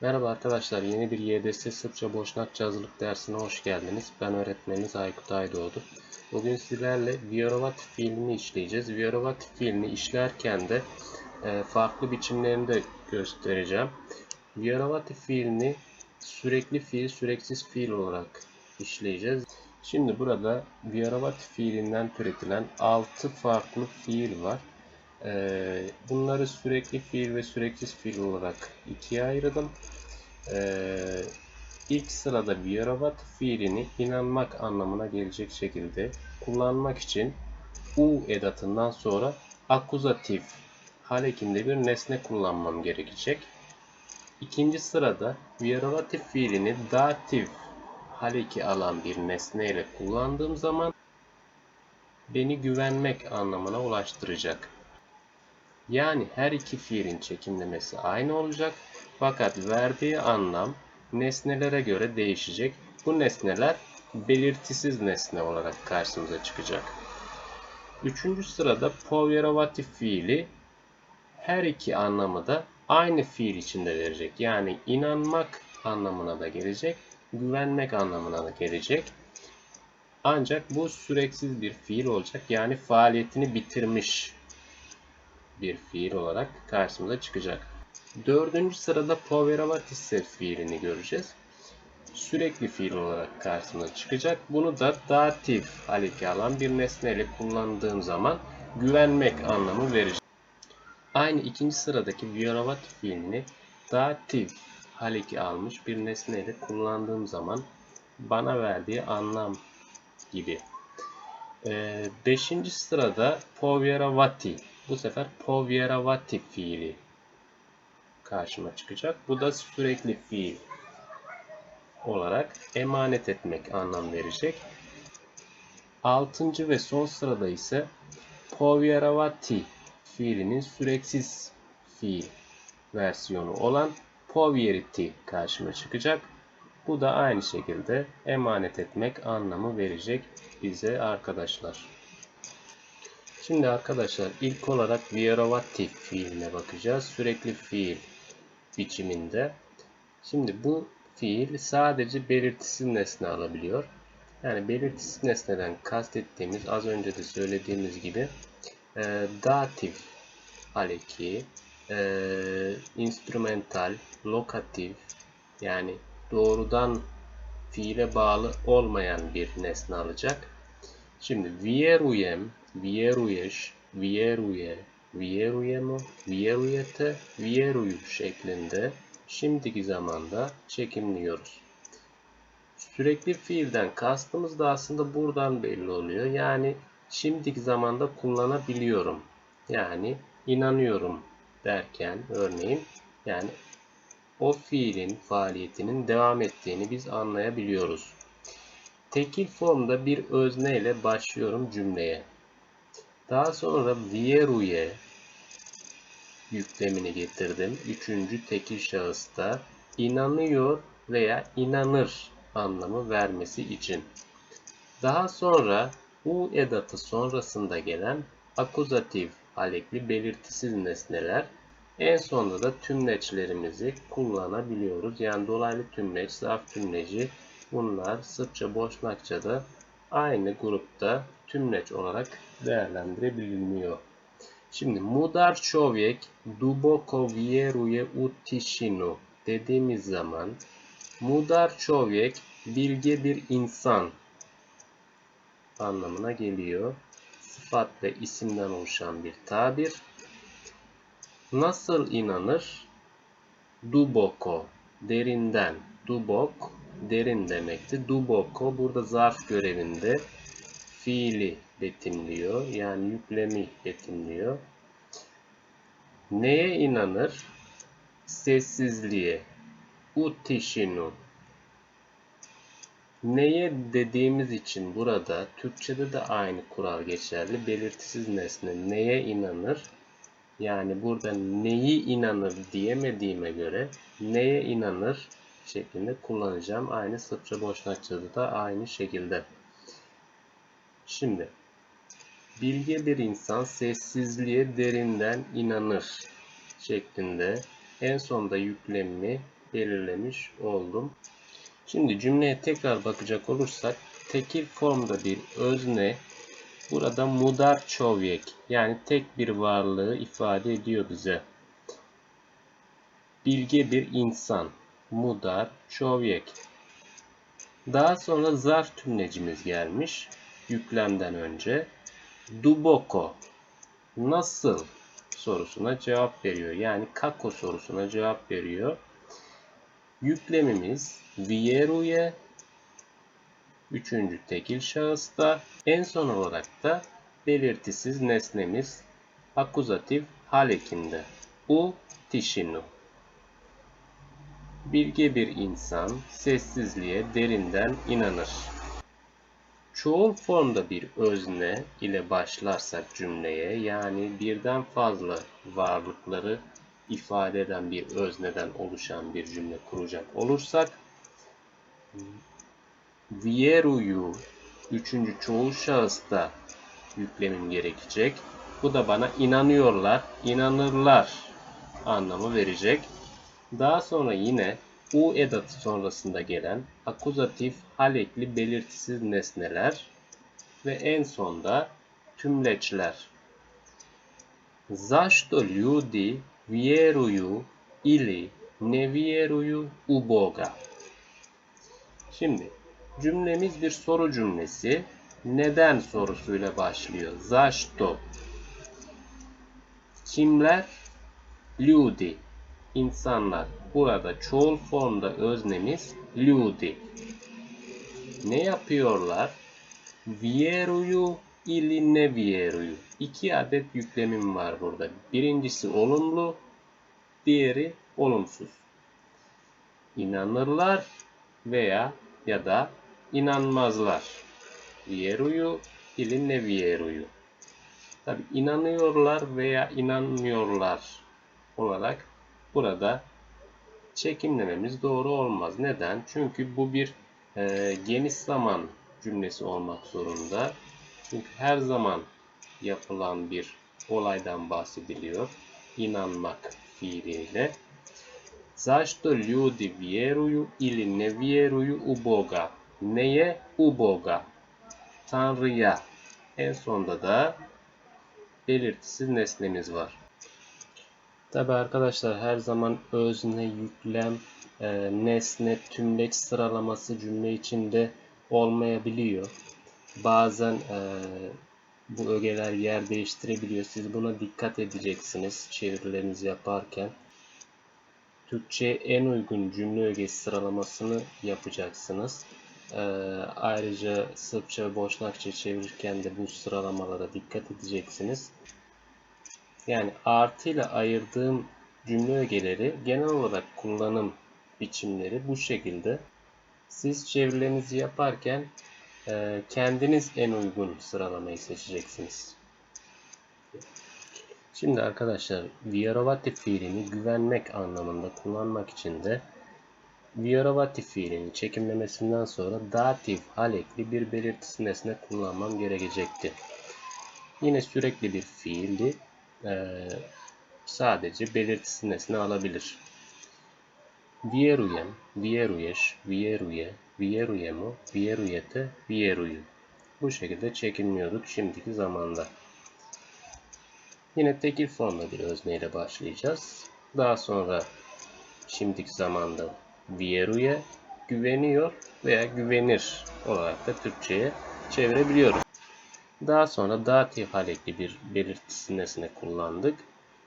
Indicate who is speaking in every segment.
Speaker 1: Merhaba arkadaşlar, yeni bir YDS Sırpça Boşnakça hazırlık dersine hoş geldiniz. Ben öğretmeniniz Aykut Aydoğdu. Bugün sizlerle Vjerovativ fiilini işleyeceğiz. Vjerovativ fiilini işlerken de farklı biçimlerini de göstereceğim. Vjerovativ fiilini sürekli fiil, süreksiz fiil olarak işleyeceğiz. Şimdi burada Vjerovativ fiilinden türetilen 6 farklı fiil var. Bunları sürekli fiil ve süreksiz fiil olarak ikiye ayırdım. İlk sırada Vjerovativ fiilini inanmak anlamına gelecek şekilde kullanmak için u edatından sonra akuzatif hal ekinde bir nesne kullanmam gerekecek. İkinci sırada Vjerovativ fiilini datif hal eki alan bir nesne ile kullandığım zaman beni güvenmek anlamına ulaştıracak. Yani her iki fiilin çekimlemesi aynı olacak fakat verdiği anlam nesnelere göre değişecek. Bu nesneler belirtisiz nesne olarak karşımıza çıkacak. Üçüncü sırada povjerovativ fiili her iki anlamı da aynı fiil içinde verecek. Yani inanmak anlamına da gelecek, güvenmek anlamına da gelecek. Ancak bu süreksiz bir fiil olacak. Yani faaliyetini bitirmiş bir fiil olarak karşımıza çıkacak. Dördüncü sırada povjerovativ fiilini göreceğiz. Sürekli fiil olarak karşımıza çıkacak. Bunu da datif hal eki alan bir nesneyle kullandığım zaman güvenmek anlamı verecek. Aynı ikinci sıradaki vjerovativ fiilini datif hal eki almış bir nesneyle kullandığım zaman bana verdiği anlam gibi. Beşinci sırada povjerovati. Bu sefer povjerovativ fiili karşıma çıkacak. Bu da sürekli fiil olarak emanet etmek anlam verecek. Altıncı ve son sırada ise povjerovati fiilinin süreksiz fiil versiyonu olan povjeriti karşıma çıkacak. Bu da aynı şekilde emanet etmek anlamı verecek bize arkadaşlar. Şimdi arkadaşlar ilk olarak vjerovativ fiiline bakacağız. Sürekli fiil biçiminde. Şimdi bu fiil sadece belirtisiz nesne alabiliyor. Yani belirtisiz nesneden kastettiğimiz az önce de söylediğimiz gibi datif hal eki, instrumental, lokatif yani doğrudan fiile bağlı olmayan bir nesne alacak. Şimdi vjerujem, vjeruješ, vjeruje, vjerujemo, vjerujete, vjeruju şeklinde şimdiki zamanda çekimliyoruz. Sürekli fiilden kastımız da aslında buradan belli oluyor. Yani şimdiki zamanda kullanabiliyorum. Yani inanıyorum derken örneğin yani o fiilin faaliyetinin devam ettiğini biz anlayabiliyoruz. Tekil formda bir özne ile başlıyorum cümleye. Daha sonra vjeruje yüklemini getirdim. Üçüncü tekil şahısta inanıyor veya inanır anlamı vermesi için. Daha sonra u edatı sonrasında gelen akuzatif halekli belirtisiz nesneler. En sonunda da tümleçlerimizi kullanabiliyoruz. Yani dolaylı tümleç, zarf tümleci bunlar Sırpça, Boşnakça'da aynı grupta tümleç olarak değerlendirebiliniyor. Şimdi mudar čovjek duboko vjeruje u tišinu dediğimiz zaman mudar čovjek bilge bir insan anlamına geliyor. Sıfat ve isimden oluşan bir tabir. Nasıl inanır? Duboko, derinden. Dubok, derin demekti. Duboko burada zarf görevinde fiili betimliyor. Yani yüklemi betimliyor. Neye inanır? Sessizliğe. Utişinu. Neye dediğimiz için burada Türkçe'de de aynı kural geçerli. Belirtisiz nesne neye inanır? Yani burada neyi inanır diyemediğime göre neye inanır şeklinde kullanacağım. Aynı Sırpça Boşnakça'da da aynı şekilde. Şimdi bilge bir insan sessizliğe derinden inanır şeklinde en sonda yüklemimi belirlemiş oldum. Şimdi cümleye tekrar bakacak olursak tekil formda bir özne burada mudar çovyek yani tek bir varlığı ifade ediyor bize. Bilge bir insan mudar çovyek. Daha sonra zarf tümlecimiz gelmiş yüklemden önce. Duboko nasıl sorusuna cevap veriyor. Yani kako sorusuna cevap veriyor. Yüklemimiz vieruye üçüncü tekil şahısta. En son olarak da belirtisiz nesnemiz akuzatif hal ekinde. U tişinu. Bilge bir insan sessizliğe derinden inanır. Çoğul formda bir özne ile başlarsak cümleye yani birden fazla varlıkları ifade eden bir özneden oluşan bir cümle kuracak olursak vieruyu üçüncü çoğul şahısta yüklemim gerekecek. Bu da bana inanıyorlar, inanırlar anlamı verecek. Daha sonra yine u edatı sonrasında gelen akuzatif hal ekli belirtisiz nesneler ve en sonda tümleçler. Zašto ljudi vjeruju ili ne vjeruju u Boga? Şimdi cümlemiz bir soru cümlesi. Neden sorusuyla başlıyor. Zašto? Kimler? Ljudi. İnsanlar. Burada çoğul formda öznemiz ljudi. Ne yapıyorlar? Vjeruju ili ne vjeruju. 2 adet yüklemim var burada. Birincisi olumlu, diğeri olumsuz. İnanırlar veya ya da inanmazlar. Vjeruju ili ne vjeruju. Tabi inanıyorlar veya inanmıyorlar olarak burada çekimlememiz doğru olmaz. Neden? Çünkü bu bir geniş zaman cümlesi olmak zorunda. Çünkü her zaman yapılan bir olaydan bahsediliyor. İnanmak fiiliyle. Zašto ljudi vjeruju ili ne vjeruju u Boga? Neye? U Boga. Tanrı'ya. En sonda da belirtisiz nesnemiz var. Tabi arkadaşlar her zaman özne, yüklem, nesne, tümleç sıralaması cümle içinde olmayabiliyor. Bazen bu ögeler yer değiştirebiliyor. Siz buna dikkat edeceksiniz çevirilerinizi yaparken. Türkçe'ye en uygun cümle ögesi sıralamasını yapacaksınız. Ayrıca Sırpça ve Boşnakça çevirirken de bu sıralamalara dikkat edeceksiniz. Yani artıyla ayırdığım cümle ögeleri genel olarak kullanım biçimleri bu şekilde. Siz çevirilerinizi yaparken kendiniz en uygun sıralamayı seçeceksiniz. Şimdi arkadaşlar vjerovati fiilini güvenmek anlamında kullanmak için de vjerovati fiilini çekimlemesinden sonra datif hal ekli bir belirtisi nesne kullanmam gerekecekti. Yine sürekli bir fiildi. Sadece belirtisi nesne alabilir. Vjerujem, vjeruješ, vjeruje, vjerujemo, vjerujete, vjeruju. Bu şekilde çekilmiyorduk şimdiki zamanda. Yine tekil formda bir özneyle başlayacağız. Daha sonra şimdiki zamanda vjeruje, güveniyor veya güvenir olarak da Türkçe'ye çevirebiliyoruz. Daha sonra datif hal ekli bir belirtisi nesne kullandık.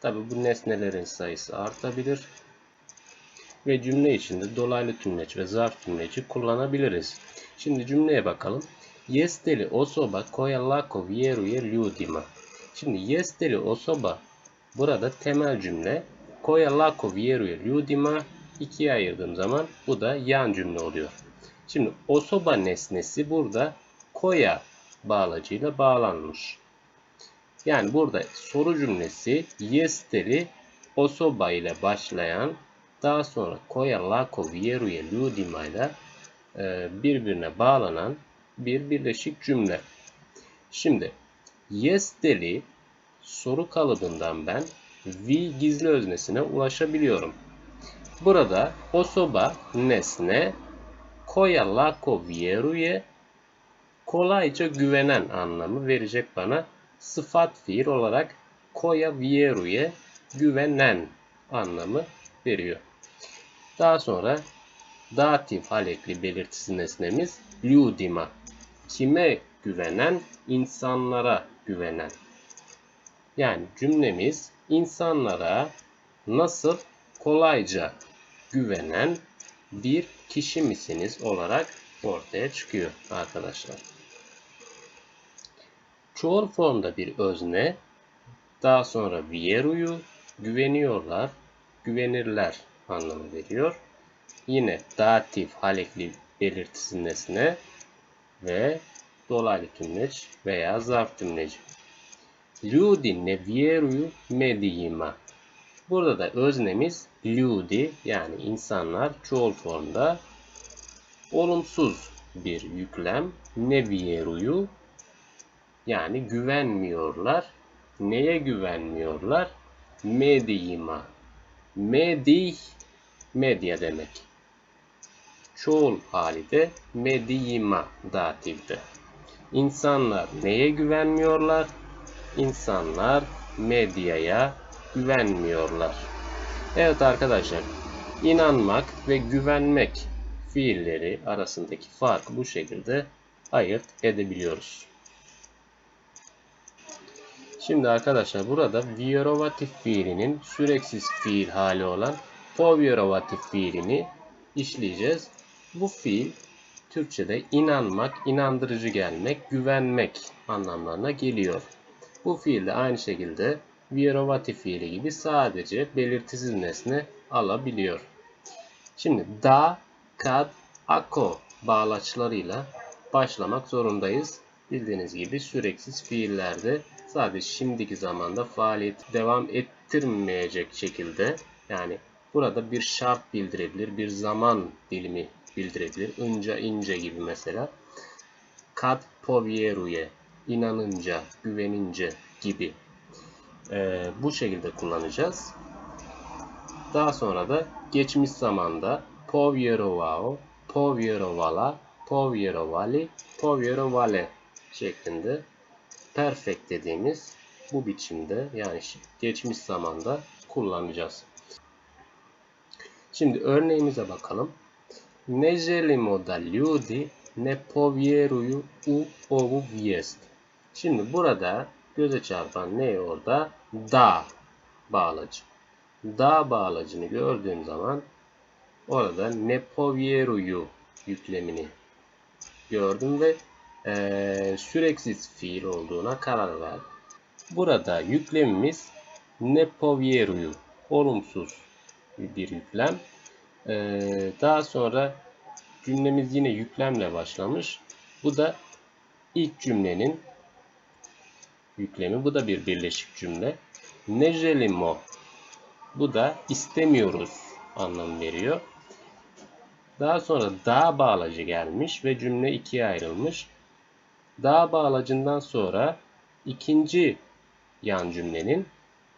Speaker 1: Tabi bu nesnelerin sayısı artabilir. Ve cümle içinde dolaylı tümleç ve zarf tümleci kullanabiliriz. Şimdi cümleye bakalım. Jesteli osoba koja lako vjeruje ljudima. Şimdi jesteli osoba burada temel cümle. Koja lako vjeruje ljudima ikiye ayırdığım zaman bu da yan cümle oluyor. Şimdi osoba nesnesi burada koja bağlacıyla bağlanmış. Yani burada soru cümlesi jesteli osoba ile başlayan daha sonra koja lako vjeruje ljudima ile birbirine bağlanan bir birleşik cümle. Şimdi jesteli soru kalıbından ben vi gizli öznesine ulaşabiliyorum. Burada osoba nesne, koya lako vjeruje kolayca güvenen anlamı verecek bana. Sıfat fiil olarak koya vjeruje güvenen anlamı veriyor. Daha sonra datif halekli belirtisi nesnemiz ljudima. Kime güvenen? İnsanlara güvenen. Yani cümlemiz insanlara nasıl kolayca güvenen bir kişi misiniz olarak ortaya çıkıyor arkadaşlar. Çoğul formda bir özne, daha sonra vjeruju güveniyorlar, güvenirler anlamı veriyor. Yine datif halekli belirtisi nesne ve dolaylı tümleç veya zarf tümleci. Ljudi ne vjeruju medijima. Burada da öznemiz ljudi yani insanlar çoğul formda olumsuz bir yüklem. Ne vjeruju yani güvenmiyorlar. Neye güvenmiyorlar? Medijima. Medij medya demek. Çoğul hali de medijima datifte. İnsanlar neye güvenmiyorlar? İnsanlar medyaya güvenmiyorlar. Evet arkadaşlar, inanmak ve güvenmek fiilleri arasındaki farkı bu şekilde ayırt edebiliyoruz. Şimdi arkadaşlar burada vjerovatif fiilinin süreksiz fiil hali olan povjerovatif fiilini işleyeceğiz. Bu fiil Türkçe'de inanmak, inandırıcı gelmek, güvenmek anlamlarına geliyor. Bu fiil de aynı şekilde vjerovatif fiili gibi sadece belirtisiz nesne alabiliyor. Şimdi da, kad, ako bağlaçlarıyla başlamak zorundayız. Bildiğiniz gibi süreksiz fiillerde sadece şimdiki zamanda faaliyet devam ettirmeyecek şekilde, yani burada bir şart bildirebilir, bir zaman dilimi bildirebilir. Inca, ince gibi mesela. Kad povjeruje, inanınca, güvenince gibi. Bu şekilde kullanacağız. Daha sonra da geçmiş zamanda povjerovao, povjerovala, povjerovali, povjerovale şeklinde perfect dediğimiz bu biçimde yani geçmiş zamanda kullanacağız. Şimdi örneğimize bakalım. Ne želimo da ljudi ne povjeruju u ovu vijest. Şimdi burada göze çarpan ne orada? Da bağlacı. Da bağlacını gördüğüm zaman orada ne povjeruju yüklemini gördüm ve süreksiz fiil olduğuna karar verdim. Burada yüklemimiz ne povjeruju, olumsuz bir yüklem. Daha sonra cümlemiz yine yüklemle başlamış. Bu da ilk cümlenin yüklemi. Bu da bir birleşik cümle. Ne želimo. Bu da istemiyoruz anlamı veriyor. Daha sonra da bağlacı gelmiş ve cümle ikiye ayrılmış. Da bağlacından sonra ikinci yan cümlenin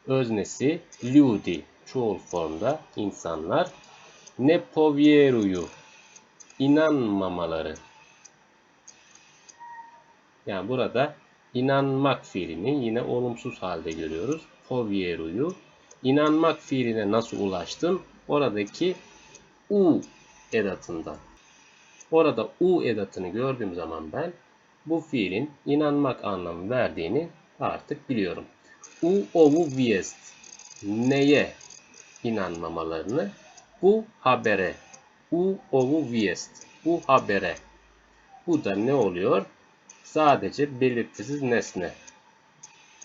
Speaker 1: öznesi ljudi, çoğul formda insanlar. Ne povjeruju, inanmamaları. Yani burada inanmak fiilini yine olumsuz halde görüyoruz. Povjeruju. İnanmak fiiline nasıl ulaştım? Oradaki u edatından. Orada u edatını gördüğüm zaman ben bu fiilin inanmak anlamı verdiğini artık biliyorum. U ovu vijest. Neye inanmamalarını? Bu habere. U ovu vijest. Bu habere. Bu da ne oluyor? Sadece belirtisiz nesne.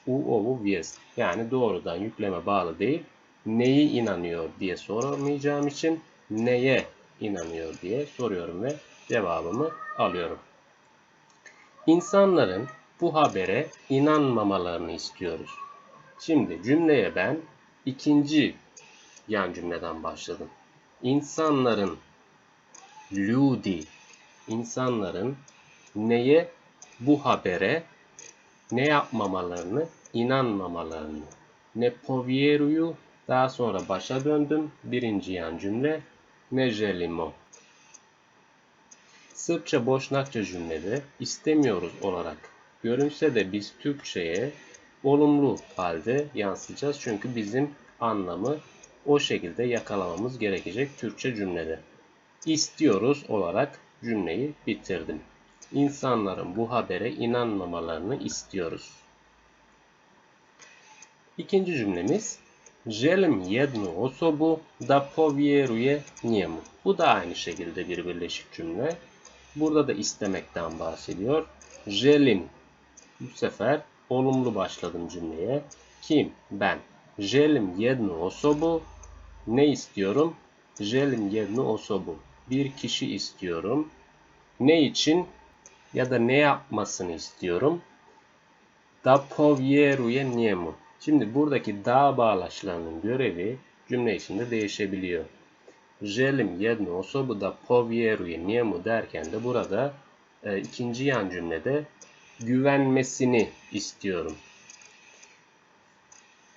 Speaker 1: U ovu vijest. Yani doğrudan yükleme bağlı değil. Neyi inanıyor diye soramayacağım için neye inanıyor diye soruyorum ve cevabımı alıyorum. İnsanların bu habere inanmamalarını istiyoruz. Şimdi cümleye ben ikinci yan cümleden başladım. İnsanların ljudi, insanların neye, bu habere ne yapmamalarını, inanmamalarını. Ne povjeruju, Daha sonra başa döndüm. Birinci yan cümle ne želimo. Sırpça Boşnakça cümlede istemiyoruz olarak görünse de biz Türkçe'ye olumlu halde yansıtacağız. Çünkü bizim anlamı o şekilde yakalamamız gerekecek Türkçe cümlede. İstiyoruz olarak cümleyi bitirdim. İnsanların bu habere inanmamalarını istiyoruz. İkinci cümlemiz želim jednu osobu da povjeruje njemu. Bu da aynı şekilde bir birleşik cümle. Burada da istemekten bahsediyor. Želim. Bu sefer olumlu başladım cümleye. Kim? Ben. Želim jednu osobu. Ne istiyorum? Želim jednu osobu. Bir kişi istiyorum. Ne için? Ya da ne yapmasını istiyorum? Da povjeruje njemu. Şimdi buradaki da bağlaçlarının görevi cümle içinde değişebiliyor. Želim jednu osobu da povjeruje njemu derken de burada ikinci yan cümlede güvenmesini istiyorum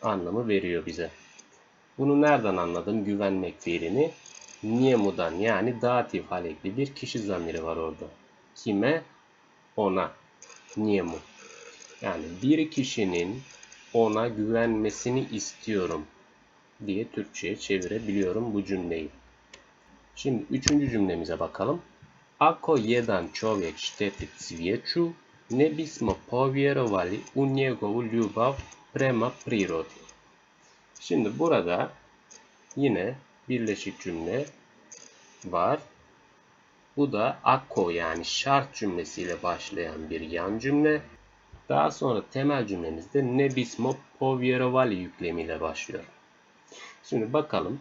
Speaker 1: anlamı veriyor bize. Bunu nereden anladım güvenmek fiilini? Njemu'dan yani datif halekli bir kişi zamiri var orada. Kime? Ona. Njemu. Yani bir kişinin ona güvenmesini istiyorum diye Türkçe'ye çevirebiliyorum bu cümleyi. Şimdi üçüncü cümlemize bakalım. Ako jedan čovjek šteti cvijeću, ne bismo povjerovali u njegovu ljubav prema prirodi. Şimdi burada yine birleşik cümle var. Bu da ako yani şart cümlesiyle başlayan bir yan cümle. Daha sonra temel cümlemizde ne bismo povjerovali yüklemiyle başlıyor. Şimdi bakalım.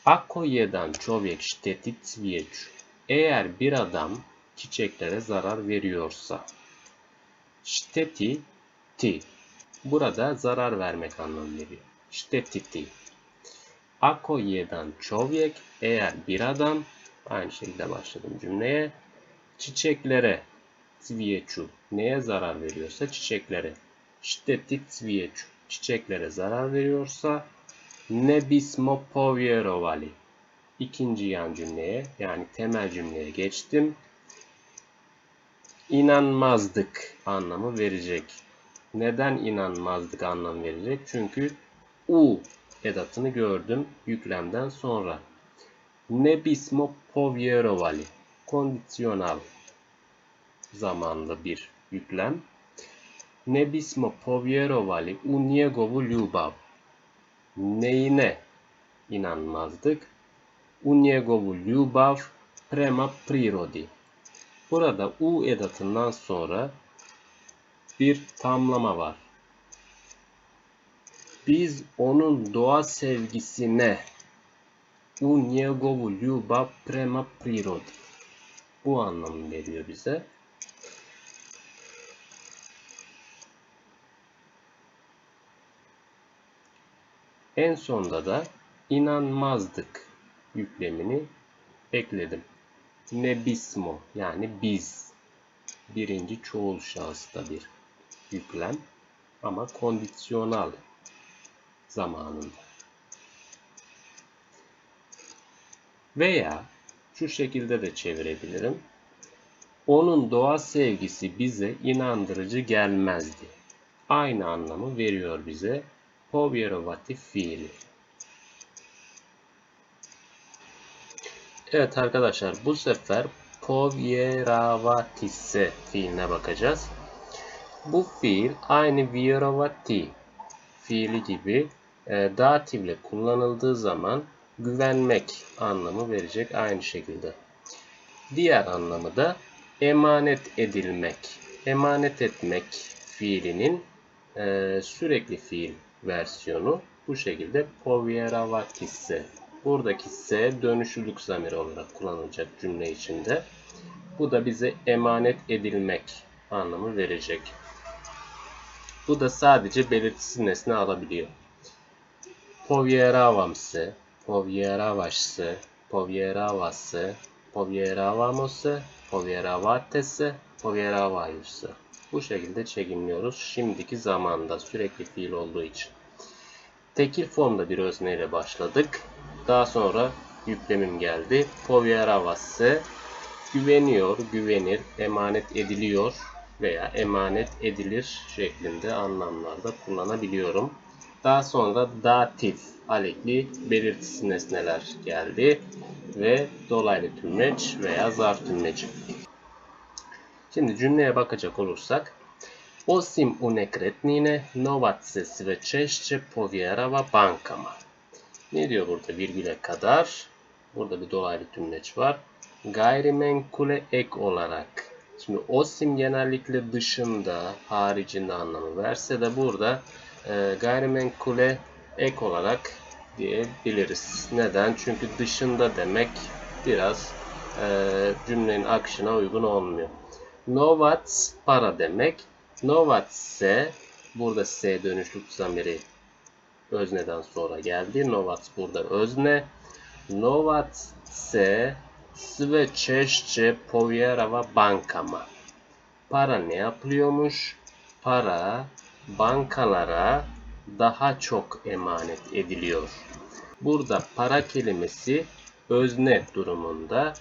Speaker 1: Ako jedan čovjek šteti cvijeću. Eğer bir adam çiçeklere zarar veriyorsa. Šteti ti. Burada zarar vermek anlamı veriyor. Štetiti. Ako jedan čovjek eğer bir adam aynı şekilde başladım cümleye. Çiçeklere cvijeću neye zarar veriyorsa çiçeklere. Šteti cvijeću çiçeklere zarar veriyorsa ne bismo povjerovali. İkinci yan cümleye yani temel cümleye geçtim. İnanmazdık anlamı verecek. Neden inanmazdık anlam verecek? Çünkü u edatını gördüm yüklemden sonra. Ne bismo povjerovali. Kondisyonal zamanlı bir yüklem. Ne bismo povjerovali u njegovu ljubav. Neyine inanmazdık? U njegovu ljubav prema prirodi. Burada u edatından sonra bir tamlama var. Biz onun doğa sevgisine u njegovu ljubav prema prirodi. Bu anlamı veriyor bize. En sonda da inanmazdık yüklemini ekledim. Ne bismo yani biz. Birinci çoğul şahısta bir yüklem ama kondisyonal zamanında. Veya şu şekilde de çevirebilirim. Onun doğa sevgisi bize inandırıcı gelmezdi. Aynı anlamı veriyor bize povjerovati fiili. Evet arkadaşlar bu sefer povjerovatise fiiline bakacağız. Bu fiil aynı vjerovati fiili gibi datifle kullanıldığı zaman güvenmek anlamı verecek aynı şekilde. Diğer anlamı da emanet edilmek. Emanet etmek fiilinin sürekli fiil versiyonu bu şekilde povjerovatise. Buradaki s dönüşlülük zamiri olarak kullanılacak cümle içinde. Bu da bize emanet edilmek anlamı verecek. Bu da sadece belirtisiz nesne alabiliyor. Povjeravam se, povjeravaš se, povjeravas se, povjeravamo se, povjeravate se, povjeravaju se. Bu şekilde çekimliyoruz. Şimdiki zamanda sürekli fiil olduğu için. Tekil formda bir özneyle başladık. Daha sonra yüklemim geldi. Povjeravase güveniyor, güvenir, emanet ediliyor veya emanet edilir şeklinde anlamlarda kullanabiliyorum. Daha sonra datif, alekli belirtisiz nesneler geldi ve dolaylı tümleç veya zarf tümleci. Şimdi cümleye bakacak olursak, osim u nekretnine novac se sve češće povjerava bankama. Ne diyor burada virgüle kadar? Burada bir dolaylı tümleç var. Gayrimenkule ek olarak. Şimdi osim genellikle dışında, haricinde anlamı verse de burada gayrimenkule ek olarak diyebiliriz. Neden? Çünkü dışında demek biraz cümlenin akışına uygun olmuyor. Novac para demek. Novac ise burada S dönüşlük zamiri özneden sonra geldi. Novac burada özne. Novac se sve češće povjerava bankama. Para ne yapılıyormuş? Para bankalara daha çok emanet ediliyor. Burada para kelimesi özne durumunda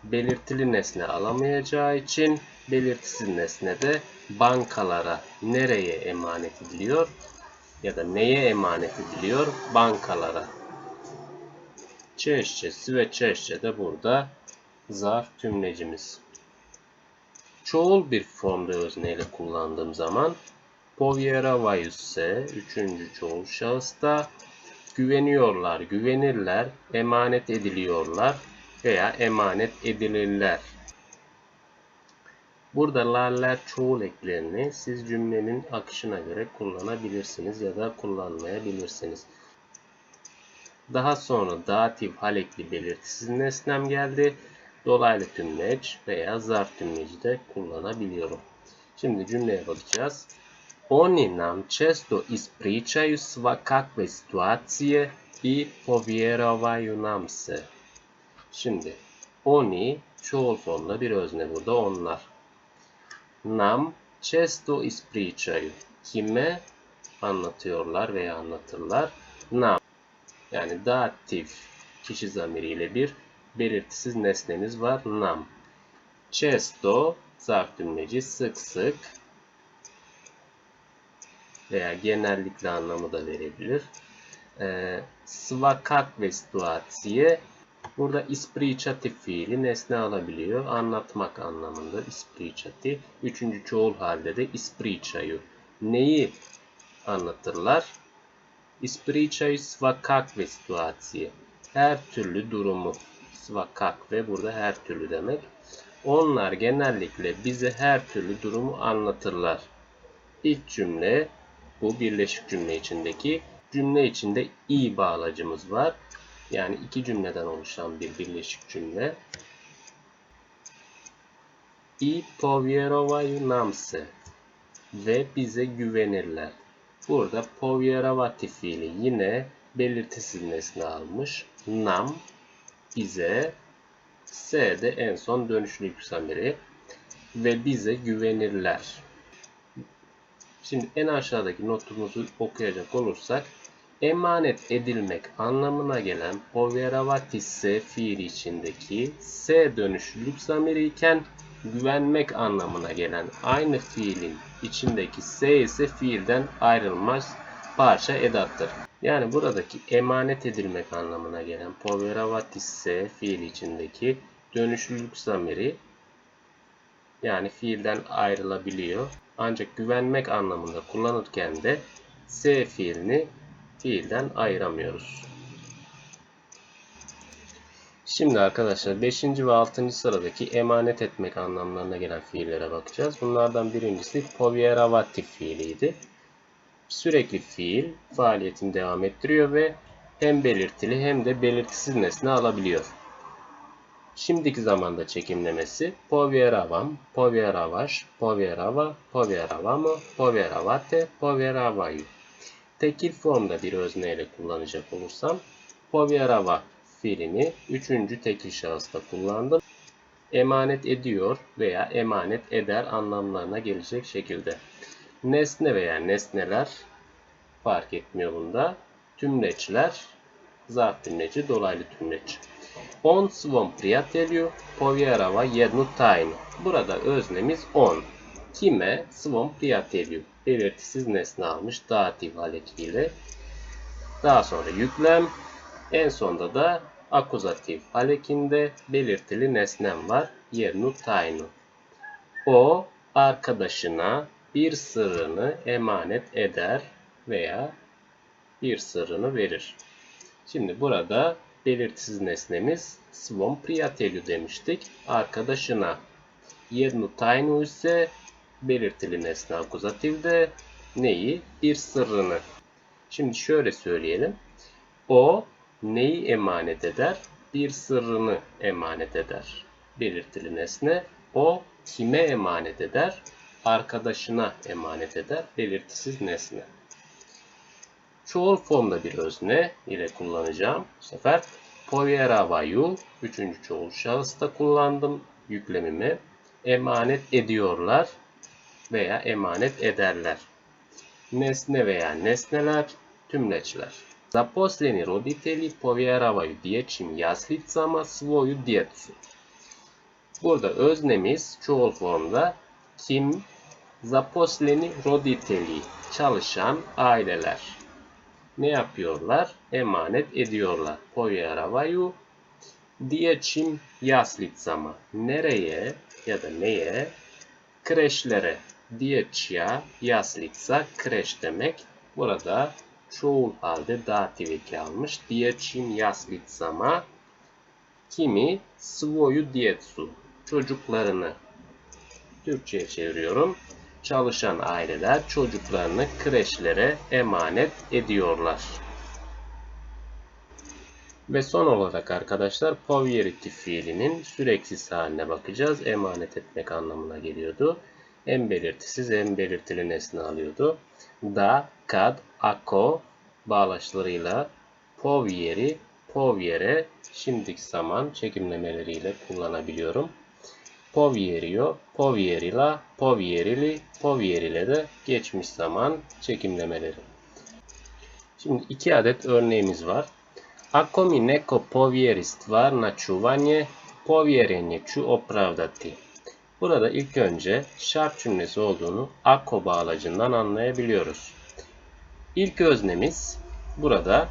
Speaker 1: belirtili nesne alamayacağı için belirtisiz nesne de bankalara nereye emanet ediliyor ya da neye emanet ediliyor? Bankalara. Çeşçesi ve çeşçe de burada zarf tümlecimiz. Çoğul bir formda özneyle kullandığım zaman povjeravaju se üçüncü çoğul şahısta güveniyorlar, güvenirler, emanet ediliyorlar veya emanet edilirler. Burada laller çoğul eklerini siz cümlenin akışına göre kullanabilirsiniz ya da kullanmayabilirsiniz. Daha sonra datif halekli belirtisiz nesnem geldi. Dolaylı tümleç veya zarf tümleci de kullanabiliyorum. Şimdi cümleye bakacağız. Oni nam često ispričaju svakakve situacije i povjeravaju nam se. Şimdi oni çoğul formda bir özne burada onlar. Nam često ispričaju. Kime anlatıyorlar veya anlatırlar? Nam. Yani datif kişi zamiriyle bir belirtisiz nesnemiz var. Nam. Često zarf tümleci sık sık veya genellikle anlamı da verebilir. Svakakve situacije burada ispričati fiili nesne alabiliyor. Anlatmak anlamında ispričati. Üçüncü çoğul halde de ispričaju. Neyi anlatırlar? Ispričaju svakakve situacije. Her türlü durumu. Svakakve burada her türlü demek. Onlar genellikle bize her türlü durumu anlatırlar. İlk cümle bu birleşik cümle içindeki. Cümle içinde i bağlacımız var. Yani iki cümleden oluşan bir birleşik cümle. I povjeravaju nam se. Ve bize güvenirler. Burada povjeravati fiili yine belirtisiz nesne almış. Nam, bize, se de en son dönüşlü zamiri ve bize güvenirler. Şimdi en aşağıdaki notumuzu okuyacak olursak, emanet edilmek anlamına gelen povjeravati se fiili içindeki se dönüşlülük zamiri iken güvenmek anlamına gelen aynı fiilin içindeki se ise fiilden ayrılmaz parça edattır. Yani buradaki emanet edilmek anlamına gelen povjeravati se fiili içindeki dönüşlülük zamiri yani fiilden ayrılabiliyor. Ancak güvenmek anlamında kullanırken de se fiilini fiilden ayıramıyoruz. Şimdi arkadaşlar 5. ve 6. sıradaki emanet etmek anlamlarına gelen fiillere bakacağız. Bunlardan birincisi povjeravati fiiliydi. Sürekli fiil faaliyetini devam ettiriyor ve hem belirtili hem de belirtisiz nesne alabiliyor. Şimdiki zamanda çekimlemesi povjeravam, povjeravaš, povjerava, povjeravamo, povjeravate, povjeravaju. Tekil formda bir özneyle kullanacak olursam povjerava fiilini üçüncü tekil şahısta kullandım. Emanet ediyor veya emanet eder anlamlarına gelecek şekilde. Nesne veya nesneler fark etmiyor bunda. tümleçler, zat tümleci, dolaylı tümleç. On svom prijatelju povjerava jednu tajnu. Burada öznemiz on. Kime? Svom prijatelju. Belirtisiz nesne almış datif halekiyle. Daha sonra yüklem. En sonda da akuzatif halekinde belirtili nesnem var. Jednu tajnu. O arkadaşına bir sırrını emanet eder veya bir sırrını verir. Şimdi burada belirtisiz nesnemiz svom prijatelju demiştik. Arkadaşına. Jednu tajnu ise belirtili nesne akuzatifde neyi? Bir sırrını. Şimdi şöyle söyleyelim. O neyi emanet eder? Bir sırrını emanet eder. Belirtili nesne. O kime emanet eder? Arkadaşına emanet eder. Belirtisiz nesne. Çoğul formda bir özne ile kullanacağım. Bu sefer povjeravaju, üçüncü çoğul şahısta kullandım yüklemimi. Emanet ediyorlar veya emanet ederler. Nesne veya nesneler, tümleçler. Zaposleni roditelji povjeravaju dječjim jaslicama svoju djecu. Burada öznemiz çoğul formda kim? Zaposleni roditelji, çalışan aileler. Ne yapıyorlar? Emanet ediyorlar. Povjeravaju dječjim jaslicama. Nereye ya da neye? Kreşlere. Dječja jaslica kreş demek. Burada çoğul halde datif eki almış. Dječjim jaslicama kimi? Svoju djecu. Çocuklarını. Türkçe'ye çeviriyorum. Çalışan aileler çocuklarını kreşlere emanet ediyorlar. Ve son olarak arkadaşlar povjeriti fiilinin süreksiz haline bakacağız. Emanet etmek anlamına geliyordu. Hem belirtisiz hem belirtili nesne alıyordu. Da, kad, ako bağlaçlarıyla povjeri, povjere şimdiki zaman çekimlemeleriyle kullanabiliyorum. Povjerio, povjerila, povjerili, povjerile de geçmiş zaman çekimlemeleri. Şimdi 2 adet örneğimiz var. Ako mi neko povjeri stvar na čuvanje, povjerenje ću opravdati. Burada ilk önce şart cümlesi olduğunu ako bağlacından anlayabiliyoruz. İlk öznemiz burada,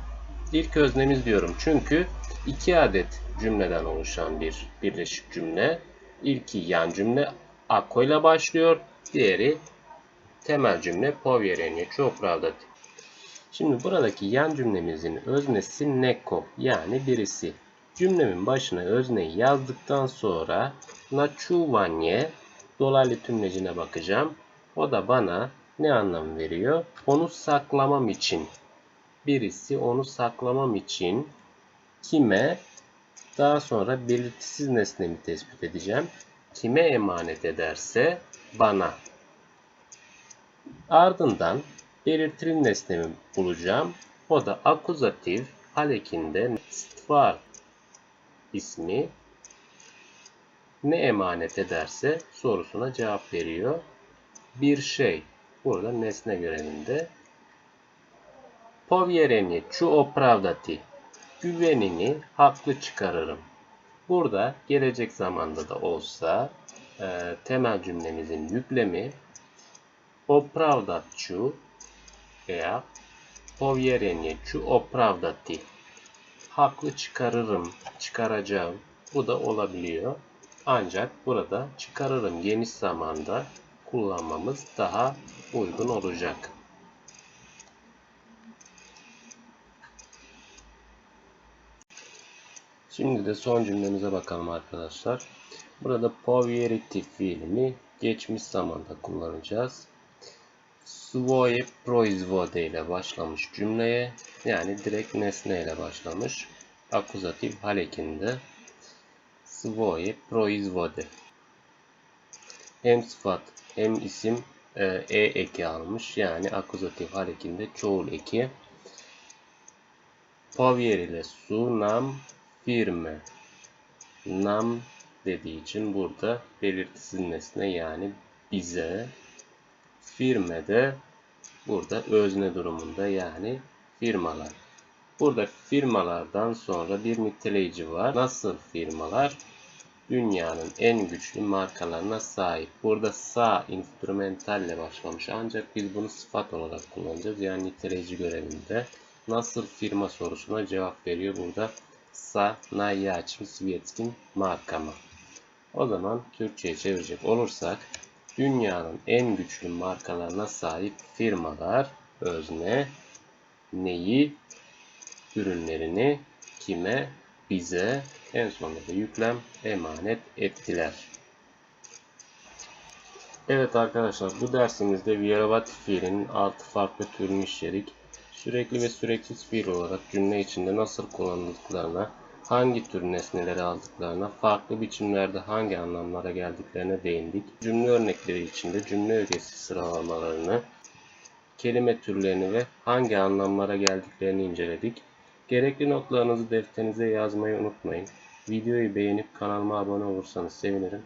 Speaker 1: ilk öznemiz diyorum çünkü 2 adet cümleden oluşan bir birleşik cümle. İlki yan cümle ako ile başlıyor, diğeri temel cümle povjerenje ću opravdati. Şimdi buradaki yan cümlemizin öznesi neko yani birisi. Cümlemin başına özneyi yazdıktan sonra na čuvanje dolaylı tümlecine bakacağım. O da bana ne anlam veriyor? Onu saklamam için. Birisi onu saklamam için kime? Daha sonra belirtisiz nesnemi tespit edeceğim. Kime emanet ederse bana. Ardından belirtili nesnemi bulacağım. O da akuzatif halekinde stvar ismi ne emanet ederse sorusuna cevap veriyor. Bir şey. Burada nesne görevinde. Povjerenje ću opravdati. Güvenini haklı çıkarırım. Burada gelecek zamanda da olsa temel cümlemizin yüklemi opravdat ću veya povjerenje ću opravdati. Haklı çıkarırım, çıkaracağım. Bu da olabiliyor. Ancak burada çıkarırım geniş zamanda kullanmamız daha uygun olacak. Şimdi de son cümlemize bakalım arkadaşlar. Burada povjeriti fiilini geçmiş zamanda kullanacağız. Svoje proizvode ile başlamış cümleye, yani direkt nesne ile başlamış. Akuzatif halekinde svoje proizvode. Hem sıfat hem isim eki almış, yani akuzatif halekinde çoğul eki. Povjerile su nam firme. Nam dediği için burada belirtisiz nesne, yani bize. Firme de burada özne durumunda, yani firmalar. Burada firmalardan sonra bir niteleyici var. Nasıl firmalar? Dünyanın en güçlü markalarına sahip. Burada sa instrümentalle başlamış. Ancak biz bunu sıfat olarak kullanacağız. Yani niteleyici görevinde. Nasıl firma sorusuna cevap veriyor burada. Sa nayaçim svietskin markama. O zaman Türkçe'ye çevirecek olursak dünyanın en güçlü markalarına sahip firmalar özne neyi, ürünlerini kime, bize, en sonunda da yüklem emanet ettiler. Evet arkadaşlar, bu dersimizde Vierabat fiilinin 6 farklı türünü işledik. Sürekli ve süreksiz fiil olarak cümle içinde nasıl kullanıldıklarına, hangi tür nesneleri aldıklarına, farklı biçimlerde hangi anlamlara geldiklerine değindik. Cümle örnekleri içinde cümle ögesi sıralamalarını, kelime türlerini ve hangi anlamlara geldiklerini inceledik. Gerekli notlarınızı defterinize yazmayı unutmayın. Videoyu beğenip kanalıma abone olursanız sevinirim.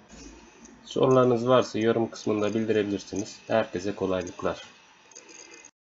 Speaker 1: Sorularınız varsa yorum kısmında bildirebilirsiniz. Herkese kolaylıklar.